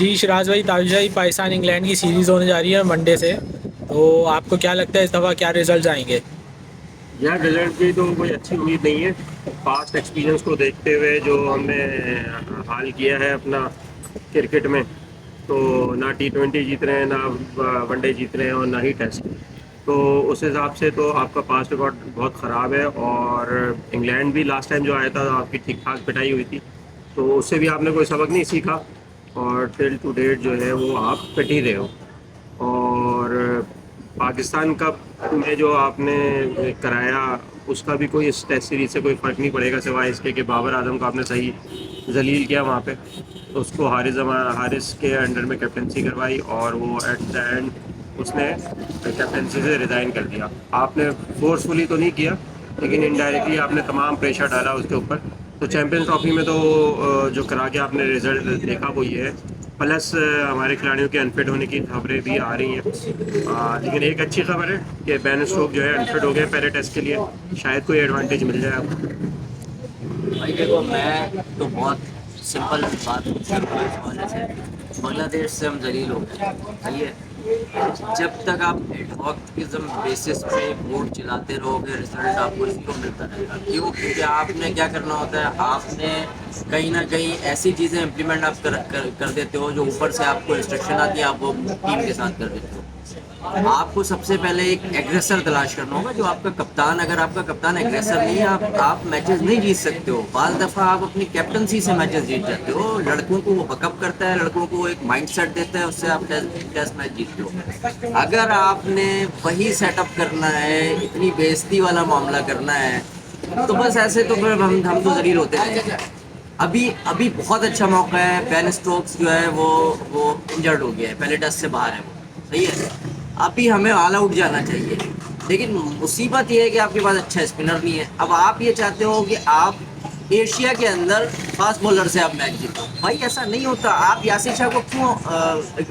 जी शिराज भाई, ताबिश भाई, पाकिस्तान इंग्लैंड की सीरीज़ होने जा रही है वनडे से। तो आपको क्या लगता है इस दफ़ा क्या रिजल्ट आएंगे? यार रिजल्ट की तो कोई अच्छी उम्मीद नहीं है। पास्ट एक्सपीरियंस को देखते हुए जो हमने हाल किया है अपना क्रिकेट में, तो ना T20 जीत रहे हैं, ना वनडे जीत रहे हैं और ना ही टेस्ट। तो उस हिसाब से तो आपका पास्ट रिकॉर्ड बहुत ख़राब है। और इंग्लैंड भी लास्ट टाइम जो आया था आपकी ठीक ठाक पिटाई हुई थी, तो उससे भी आपने कोई सबक नहीं सीखा। और टिल टू डेट जो है वो आप पिट ही रहे हो। और पाकिस्तान कप में जो आपने कराया, उसका भी कोई इस टेस्ट सीरीज से कोई फ़र्क नहीं पड़ेगा, सिवाय इसके कि बाबर आजम को आपने सही जलील किया वहाँ पे। तो उसको हारिस के अंडर में कैप्टनसी करवाई और वो एट द एंड उसने कैप्टनसी से रिज़ाइन कर दिया। आपने फोर्सफुली तो नहीं किया, लेकिन इनडायरेक्टली आपने तमाम प्रेशर डाला उसके ऊपर। तो चैम्पियंस ट्रॉफी में तो जो करा के आपने रिजल्ट देखा वो ये है। प्लस हमारे खिलाड़ियों के अनफिट होने की खबरें भी आ रही हैं। लेकिन एक अच्छी खबर है कि बैन स्टोक जो है अनफिट हो गए पहले टेस्ट के लिए। शायद कोई एडवांटेज मिल जाए आपको। भाई देखो, मैं तो बहुत सिंपल बात करूँगा इस हवाले से। बांग्लादेश से हम जलील हो गए, सही है। जब तक आप एडहॉकिज्म बेसिस पे वोट चलाते रहोगे, रिजल्ट आपको जीरो मिलता रहेगा। क्यों? क्योंकि आपने क्या करना होता है, आपने कहीं ना कहीं ऐसी चीज़ें इम्प्लीमेंट आप कर देते हो जो ऊपर से आपको इंस्ट्रक्शन आती है, आप वो टीम के साथ कर देते हो। आपको सबसे पहले एक एग्रेसर तलाश करना होगा, जो आपका कप्तान। अगर आपका कप्तान एग्रेसर नहीं है, आप मैचेस नहीं जीत सकते हो। बाज़ दफ़ा आप अपनी कैप्टनसी से मैचेस जीत जाते हो। लड़कों को वो बकअप करता है, लड़कों को एक माइंडसेट देता है, उससे आप टेस्ट मैच जीतते हो। अगर आपने वही सेटअप करना है, इतनी बेइज्जती वाला मामला करना है, तो बस ऐसे तो फिर हम तो जलील होते रहेंगे। अभी अभी बहुत अच्छा मौका है। बेन स्टोक्स जो है वो इंजर्ड हो गया है, पहले टेस्ट से बाहर है वो, सही है। अभी हमें ऑल आउट जाना चाहिए, लेकिन मुसीबत ये है कि आपके पास अच्छा स्पिनर नहीं है। अब आप ये चाहते हो कि आप एशिया के अंदर फास्ट बॉलर से आप मैच जीतो। भाई ऐसा नहीं होता। आप यासिर शाह को क्यों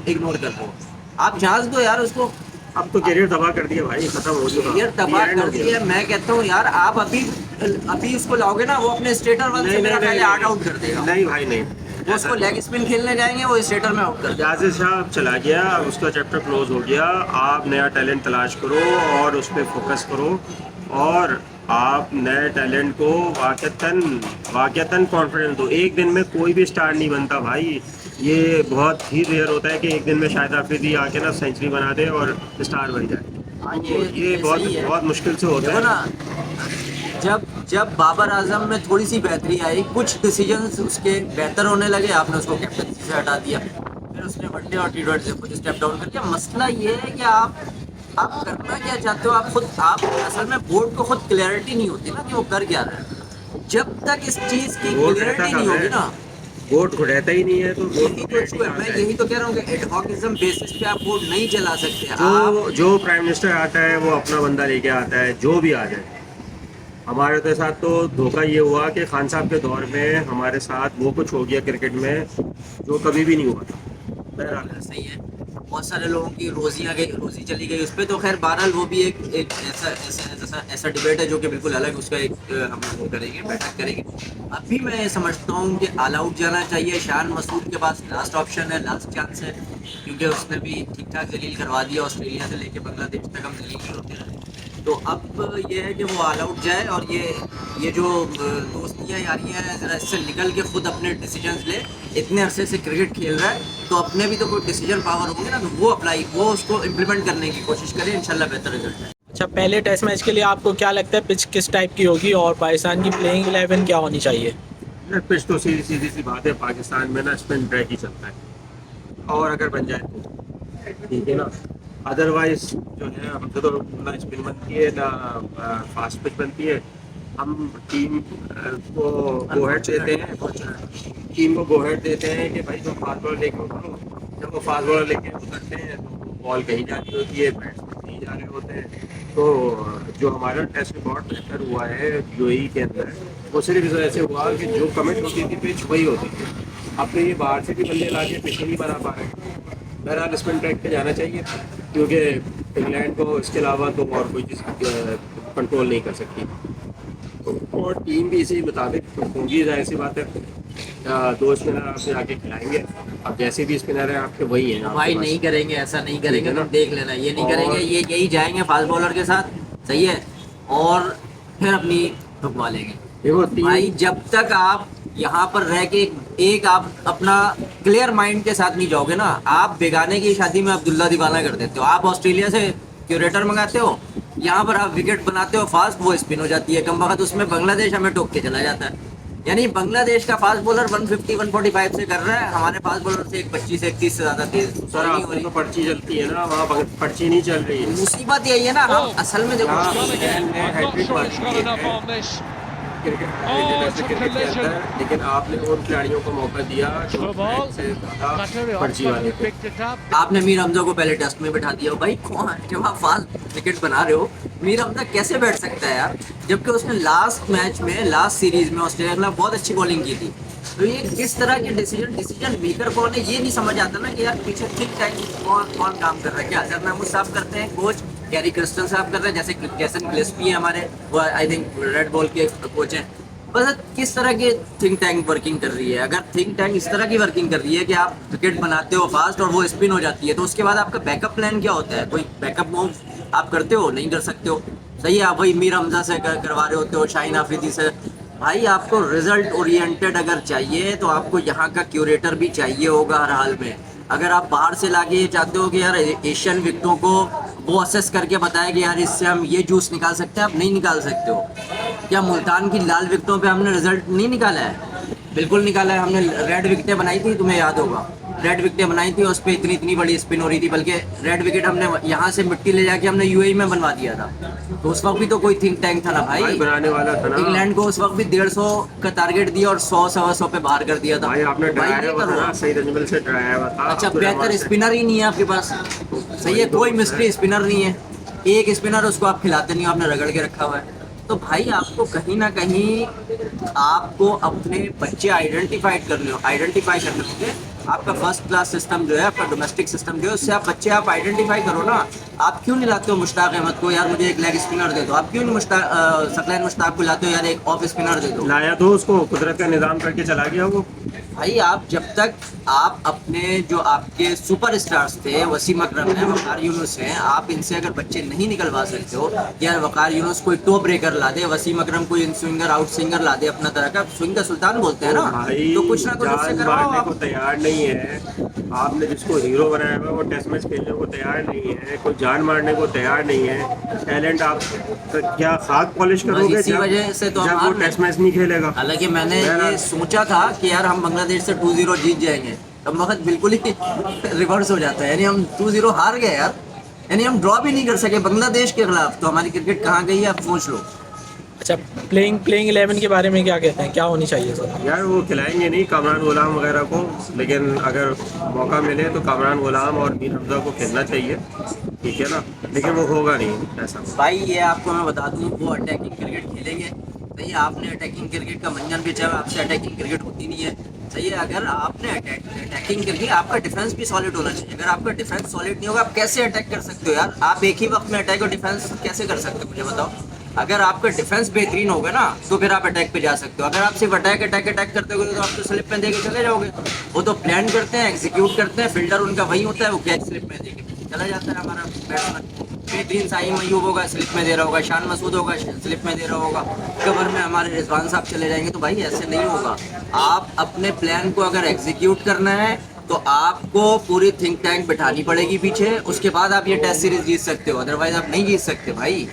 इग्नोर कर रहे हो? आप चांस दो यार उसको। अब तो करियर तबाह कर दिया भाई, खत्म हो चुका। करियर ये तबाह एंड कर हो दिया। गया। मैं कहता हूँ यार, आप अभी अभी उसको लाओगे ना, वो अपने स्टेटर वन से नहीं नहीं मेरा नहीं पहले आउट आउट कर देगा। नहीं नहीं भाई नहीं। वो ऐसा उसको नहीं लेग स्पिन खेलने जाएंगे, वो स्टेटर में आउट कर देगा। यासिर शाह चला गया, उसका चैप्टर क्लोज हो गया। आप नया टैलेंट तलाश करो और उस पर फोकस करो। और आप नए टैलेंट को वाक़तन वाक़तन कॉन्फिडेंस दो। एक दिन में कोई भी स्टार नहीं बनता भाई। ये बहुत ही रेयर होता है कि एक दिन में शाहिद आफरीदी आके ना सेंचुरी बना दे और स्टार बन जाए। हाँ, तो ये ये बहुत सही है। बहुत मुश्किल से होता देखो ना, है। जब जब बाबर आजम में थोड़ी सी बेहतरी आई, कुछ डिसीजंस उसके बेहतर होने लगे, आपने उसको कैप्टनसी से हटा दिया। फिर उसने वनडे और T20 से खुद स्टेप डाउन कर दिया। मसला ये है कि आप करना क्या चाहते हो। आप असल में बोर्ड को खुद क्लैरिटी नहीं होती ना कि वो कर क्या रहा है। जब तक इस चीज़ की वोट रहता क्लैरिटी नहीं कब है? होगी ना, वोट को रहता ही नहीं है, तो वोट यही को तो क्लैरिटी इसको कहाँ मैं से यही आएगी? तो कह रहा हूँ कि एडहॉकिज्म बेसिस पे आप बोर्ड नहीं चला सकते आप। जो जो प्राइम मिनिस्टर आता है वो अपना बंदा लेके आता है, जो भी आ जाए। हमारे तो साथ तो धोखा ये हुआ कि खान साहब के दौर में हमारे साथ वो कुछ हो गया क्रिकेट में जो कभी भी नहीं हुआ था। बहरहाल सही है। बहुत सारे लोगों की रोजियां गई, रोजी चली गई उस पर। तो खैर बहरहाल वो भी एक ऐसा डिबेट है जो कि बिल्कुल अलग। उसका एक हम वो करेंगे, बैठक करेंगे। अभी मैं ये समझता हूँ कि ऑल आउट जाना चाहिए। शान मसूद के पास लास्ट ऑप्शन है, लास्ट चांस है, क्योंकि उसने भी ठीक ठाक जलील करवा दिया। ऑस्ट्रेलिया से लेके बांग्लादेश तक हम जलील ही होते रहे। तो अब ये है कि वो ऑल आउट जाए, और ये जो दोस्तियाँ यारियाँ हैं, ज़रा इससे निकल के खुद अपने डिसीजंस ले। इतने अरसे से क्रिकेट खेल रहा है, तो अपने भी तो कोई डिसीजन पावर होंगे ना, तो वो उसको इम्प्लीमेंट करने की कोशिश करें। इंशाल्लाह बेहतर रिजल्ट है। अच्छा, पहले टेस्ट मैच के लिए आपको क्या लगता है पिच किस टाइप की होगी, और पाकिस्तान की प्लेइंग 11 क्या होनी चाहिए? है। पिच तो सीधी सीधी सी बात है, पाकिस्तान में ना स्पिन ट्रैक ही चलता है। और अगर बन जाए तो ठीक है ना। अदरवाइज जो है हमसे तो ना स्पिन बनती है ना फास्ट पिच बनती है। हम टीम को गो हेड देते हैं। टीम को गो हेड देते हैं कि भाई तुम फास्ट बॉलर लेके उतरो। जब वो फास्ट बॉलर लेके उतरते हैं तो बॉल कहीं जा रही होती है, बैट्समैन कहीं जा रहे होते हैं। तो जो हमारा टेस्ट रिकॉर्ड बेहतर हुआ है यूएई के अंदर, वो सिर्फ इस वजह से हुआ कि जो कमिट होती थी पिच वही होती थी। अपने ये बाहर से भी बंदे ला के पिच नहीं बना पा रहे। बहरहाल स्पिन ट्रैक पे जाना चाहिए, क्योंकि इंग्लैंड को इसके अलावा तो और कोई चीज़ कंट्रोल नहीं कर सकती। तो और टीम भी इसी मुताबिक होगी, जाहिर सी बात है। 2 स्पिनर आपसे आके खिलाएंगे अब जैसे भी स्पिनर है आपके वही है भाई नहीं करेंगे, ऐसा नहीं करेंगे, ठीक है ना? तुम देख लेना, ये नहीं और- करेंगे, ये यही जाएंगे फास्ट बॉलर के साथ, सही है, और फिर अपनी ठुकवा लेंगे। देखो भाई जब तक आप यहाँ पर रह के एक आप अपना क्लियर माइंड के साथ नहीं जाओगे ना, आप बेगाने की शादी में अब्दुल्ला दीवाना कर देते हो। आप ऑस्ट्रेलिया से क्यूरेटर मंगाते हो, यहाँ पर आप विकेट बनाते हो फास्ट, वो स्पिन हो जाती है कम वक्त, उसमें बांग्लादेश हमें टोक के चला जाता है। यानी बांग्लादेश का फास्ट बॉलर 150 145 से कर रहा है, हमारे फास्ट बॉलर से 125 130 से ज्यादा तेज सर नहीं हो आपको रही। तो पर्ची चलती है ना, वहाँ पर्ची नहीं चल रही है। मुसीबत यही है ना, हम असल में देखो हाँ, Well again, ने I'm not हैट्रिक sure मार he's दी got है। enough on this. Cricket Oh, international it's a cricket के collision. अंदर, लेकिन आपने उन खिलाड़ियों को मौका दिया जो The ball. से ज्यादा Material पर्ची वाले suddenly थे। picked it up. आपने मीर हमजा को पहले टेस्ट में बैठा दिया। भाई कौन, जब आप फास्ट विकेट बना रहे हो, मीर हमजा कैसे बैठ सकता है यार, जबकि उसने लास्ट मैच में, लास्ट सीरीज में ऑस्ट्रेलिया के खिलाफ बहुत अच्छी बॉलिंग की थी। तो ये किस तरह के डिसीजन मेकर कौन है, ये नहीं समझ आता ना कि यार पीछे थिंक टैंक कौन काम कर रहा है। क्या अजहर महमूद साहब करते हैं कोच, गैरी क्रिस्टन साहब कर रहे हैं, जैसे जैसन गिलेस्पी है हमारे, वो आई थिंक रेड बॉल के कोच हैं। बस किस तरह की थिंक टैंक वर्किंग कर रही है। अगर थिंक टैंक इस तरह की वर्किंग कर रही है कि आप विकेट बनाते हो फास्ट और वो स्पिन हो जाती है, तो उसके बाद आपका बैकअप प्लान क्या होता है? कोई बैकअप मूव आप करते हो? नहीं कर सकते हो, सही है। आप वही मीर हमजा से करवा रहे होते हो, शाहीन आफरीदी से। भाई आपको रिजल्ट ओरिएंटेड अगर चाहिए तो आपको यहाँ का क्यूरेटर भी चाहिए होगा हर हाल में। अगर आप बाहर से लाके ये चाहते हो कि यार एशियन विकेटों को वो असेस करके बताया कि यार इससे हम ये जूस निकाल सकते हैं, आप नहीं निकाल सकते हो। क्या मुल्तान की लाल विकेटों पे हमने रिजल्ट नहीं निकाला है? बिल्कुल निकाला है। हमने रेड विकेटें बनाई थी, तुम्हें याद होगा, रेड विकेटें बनाई थी, उस पर इतनी बड़ी स्पिन हो रही थी, बल्कि रेड विकेट हमने यहाँ से मिट्टी ले जाके हमने यूएई में बनवा दिया था। तो उस वक्त भी तो कोई थिंक टैंक था ना भाई। बनाने वाला था ना। इंग्लैंड को उस वक्त भी 150 का टारगेट दिया और 100 पे बाहर कर दिया था। भाई आपने भाई डराया ये हुआ था करो। ना, सही रजमल से डराया हुआ था। अच्छा, अब्दुल बेहतर रहमान से। स्पिनर ही नहीं है आपके पास, सही है, कोई मिस्ट्री स्पिनर नहीं है। एक स्पिनर उसको आप खिलाते नहीं हो, आपने रगड़ के रखा हुआ है। तो भाई आपको कहीं ना कहीं आपको अपने बच्चे आइडेंटिफाई करने होंगे। आपका फर्स्ट क्लास सिस्टम जो है, आपका डोमेस्टिक सिस्टम जो है, उससे आप बच्चे आप आइडेंटिफाई करो ना। आप क्यों नहीं लाते हो मुश्ताक अहमद को, यार मुझे एक लेग स्पिनर दे दो? आप क्यों नहीं सकलैन मुश्ताक को लाते हो, यार एक ऑफ स्पिनर दे दो? लाया तो उसको कुदरत का निजाम करके चला गया वो। भाई आप जब तक आप अपने जो आपके सुपर स्टार्स थे, वसीम अकरम है, वकार यूनुस हैं, आप इनसे अगर बच्चे नहीं निकलवा सकते हो, यार वकार यूनुस कोई टॉप ब्रेकर ला दे, वसीम अकरम कोई इन स्विंगर आउट स्विंगर ला दे, अपना तरह का स्विंग का सुल्तान बोलते हैं ना, भाई तो कुछ ना कुछ उससे जान करवाओ मारने आप। को तैयार नहीं है। आपने जिसको हीरो बनाया हुआ है, वो टेस्ट मैच खेलने को तैयार नहीं है, कोई जान मारने को तैयार नहीं है। टैलेंट आप तो क्या खाक पॉलिश करोगे इसी वजह से तो हम जब वो हार रहे टेस्ट मैच नहीं खेलेगा। हालांकि मैंने ये सोचा था कि यार हम बांग्लादेश से 2-0 जीत जाएंगे, तब वक्त बिल्कुल ही रिवर्स हो जाता है। यानी हम 2-0 हार गए यार, यानी हम ड्रॉ भी नहीं कर सके बांग्लादेश के खिलाफ। तो हमारी क्रिकेट कहाँ गई है, आप सोच लो। अच्छा, प्लेइंग 11 के बारे में क्या कहते हैं, क्या होनी चाहिए सर? यार वो खिलाएंगे नहीं कामरान गुलाम वगैरह को, लेकिन अगर मौका मिले तो कामरान गुलाम और मीर हमजा को खेलना चाहिए, ठीक है ना, लेकिन वो होगा नहीं ऐसा। भाई ये आपको मैं बता दूं, वो अटैकिंग क्रिकेट खेलेंगे, सही है। आपने अटैकिंग क्रिकेट का मंजन भी चाहे, आपसे अटैकिंग क्रिकेट होती नहीं है, सही है। अगर आपने अटैकिंग क्रिकेट, आपका डिफेंस भी सॉलिड होना चाहिए। अगर आपका डिफेंस सॉलिड नहीं होगा, आप कैसे अटैक कर सकते हो यार? आप एक ही वक्त में अटैक और डिफेंस कैसे कर सकते हो, मुझे बताओ। अगर आपका डिफेंस बेहतरीन होगा ना, तो फिर आप अटैक पे जा सकते हो। अगर आप सिर्फ अटैक करते हो तो आप तो स्लिप में दे के चले जाओगे। वो तो प्लान करते हैं, एग्जीक्यूट करते हैं, फील्डर उनका वही होता है, वो कैच स्लिप में दे के चला जाता है। हमारा बैट्समैन बेहतरीन साहिम अयूब होगा, स्लिप में दे रहा होगा, शान मसूद होगा, स्लिप में दे रहा होगा, कवर में हमारे रिजवान साहब चले जाएंगे। तो भाई ऐसे नहीं होगा। आप अपने प्लान को अगर एग्जीक्यूट करना है तो आपको पूरी थिंक टैंक बिठानी पड़ेगी पीछे, उसके बाद आप ये टेस्ट सीरीज जीत सकते हो, अदरवाइज आप नहीं जीत सकते भाई।